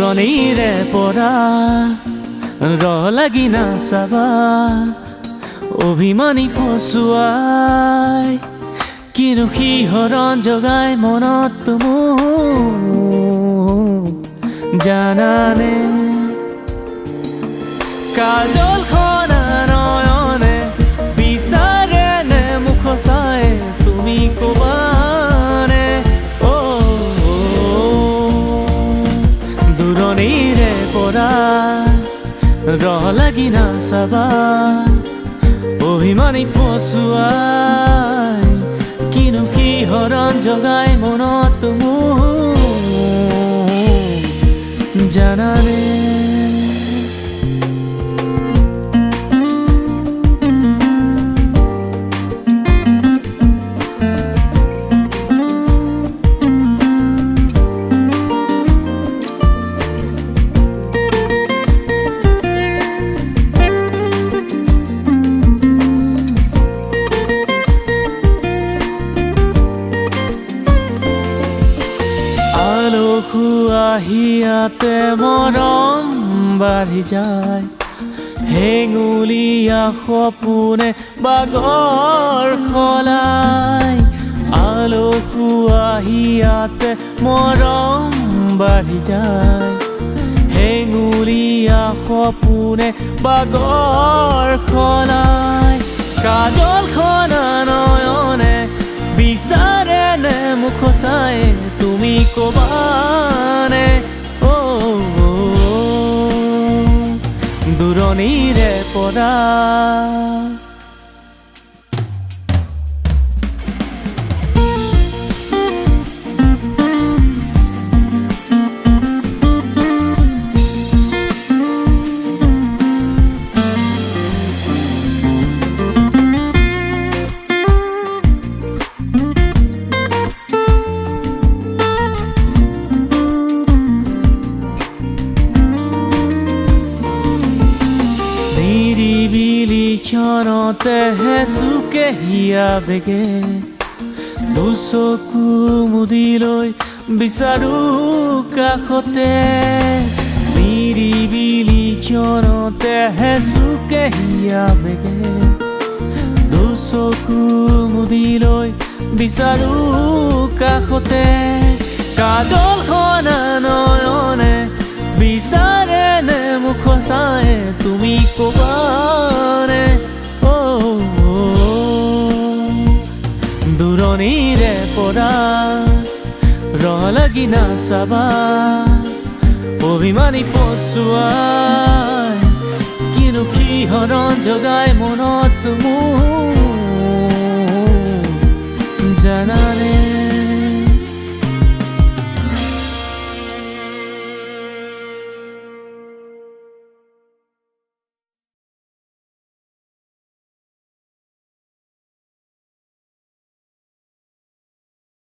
দূৰণিৰে পৰা ৰহ লাগি নাচাবা অভিমানী ফচুৱাই কিনো শিহৰণ জগাই মনত মোক জানানে কাজলখন নয়নে বিচাৰে নে মুখ চাই তুমি ক'বানে দূৰণিৰে পৰা ৰহ লাগি নাচাবা অভিমানী ফচুৱাই কিনো শিহৰণ জগাই মনত মোক জানানে আহিয়াতে মৰম বাঢ়ি যায় হেঙুলীয়া সপোনে বাগৰ সলাই আলসু আহিয়াতে মৰম বাঢ়ি যায় হেঙুলীয়া সপোনে বাগৰ সলাই কাজলখন নয়নে বিচাৰে নে মুখ চাই তুমি ক'বানে দূৰণিৰে পৰা ক্ষণতে হেচুকে হিয়া বেগে দুচকু মুদিলৈ বিচাৰো কাষতে নিৰিবিলি ক্ষণতে হেচুকে হিয়া বেগে দুচকু মুদিলৈ বিচাৰো কাষতে কাজলখন নয়নে বিচাৰে নে মুখ চাই তুমি ক'বানে দূৰণিৰে পৰা ৰহ লাগি নাচাবা অভিমানী ফচুৱাই কিনো শিহৰণ জগাই মনত মোক